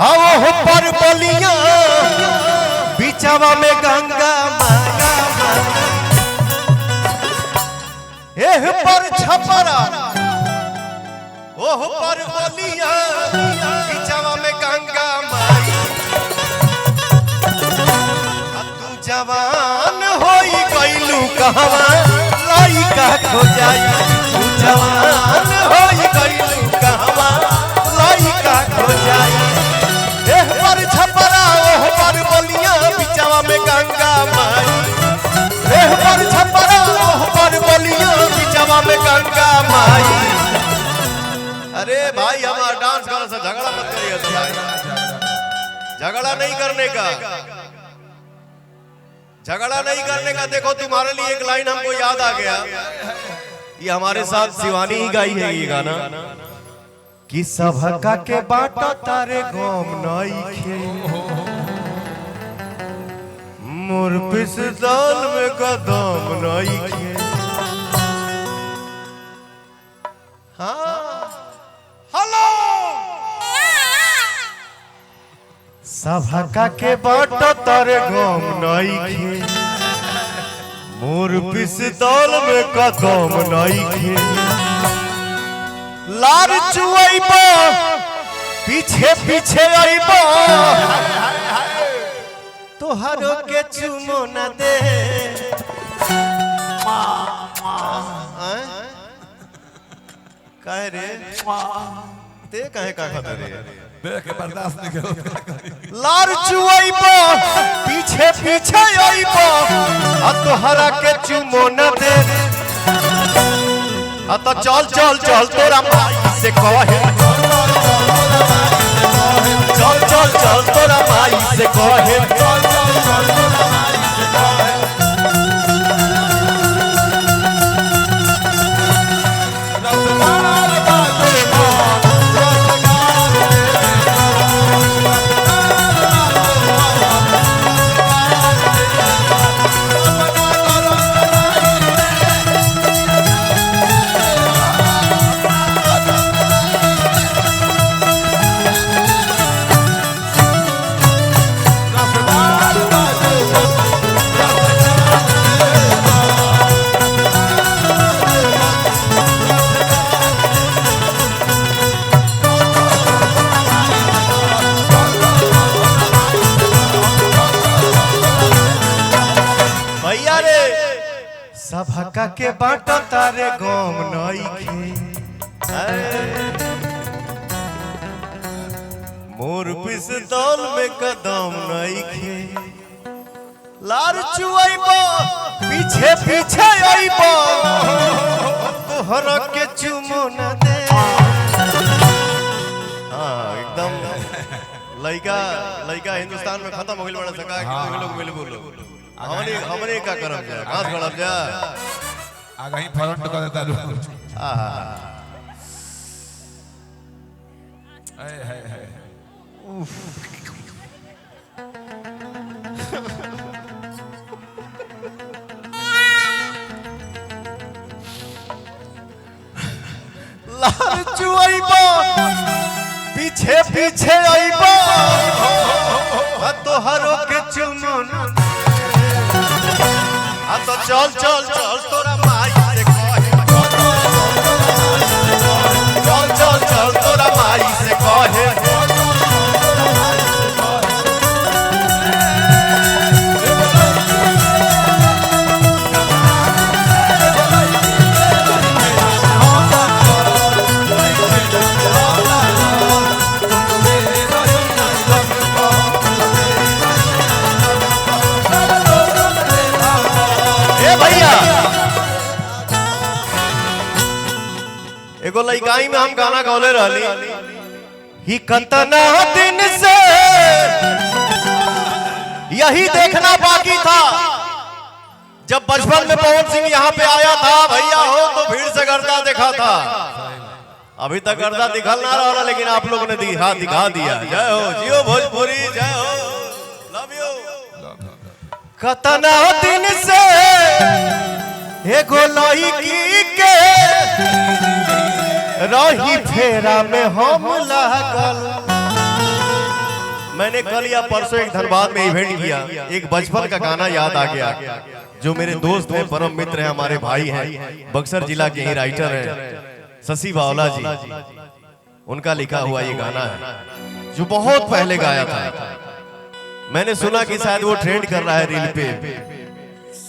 आओ पर बलिया बिचवा में गंगा माया एह पर छपरा ओह पर बलिया बिचवा में गंगा माई तू जवान होई गइलू कहवा लइका खो जाई तू जवान होई गइलू कहवा लइका खो जाई एह पर छपरा ओह पर बलिया बिचवा में गंगा माई एह पर छपरा ओह पर बलिया बिचवा में गंगा माई। अरे भाई हमारा डांस करो से झगड़ा मत करिए तो भाई झगड़ा नहीं करने का झगड़ा नहीं करने का। देखो तुम्हारे लिए एक लाइन हमको याद आ गया ये हमारे साथ शिवानी ही गाई है ये गाना कि सभका के बाटा तारे गोम नइखे मोर पिस्तौल में कदम नइखे। हाँ हेलो सभका के बाटा तारे गोम नइखे मोर पिस्तौल में कदम नइखे। लार चुआइबो पीछे पीछे आइबो तोहरो के चुमो न दे कह रे ते कहे का खाता रे देख के बर्दाश्त नहीं करो। लार चुआइबो पीछे पीछे आइबो आ तोहरा के चुमो न दे तो चल चल चल तोरा माई से कहे चल चल चल तोरा माई से कहे सभका के बाटा तारे गोम नइखे मोर पिस्तौल में कदम नइखे। लार चुआइबो पीछे पीछे आइबो तोहरा के चुमो न दे। हाँ एकदम लइका लइका हिंदुस्तान में खत्म हो गइल बड़ा सका कि लोग बिल्कुल हमने का करब जा घास गड़ब जा आगे ही फ्रंट कर देता लो। हाय हाय हाय उफ लार चुआइबो पीछे पीछे आइबो तोहरो के चुमो न तो चल चल चल तोरा माई से कहे चल चल चल तोरा माई से कहे एगो लइकाई में हम गाना गौले रहली ही कतना दिन से यही देखना बाकी था जब बचपन में पवन सिंह यहाँ पे आया था भैया हो तो भीड़ से गर्दा देखा था। अभी तक गर्दा दिखल ना रहा लेकिन आप लोगों ने दिखा दिया। जय हो जियो भोजपुरी जय हो लव यू। कतना दिन से एगो लड़की के रही फेरा में हम लागल मैंने कल या परसों एक धनबाद में इवेंट किया, एक बचपन का गाना याद आ गया, जो मेरे दोस्त हैं, परम मित्र हैं, हमारे भाई हैं, बक्सर जिला के ही राइटर हैं शशि बावला जी, उनका लिखा हुआ ये गाना है जो बहुत पहले गाया था। मैंने सुना कि शायद वो ट्रेंड कर रहा है रील पे,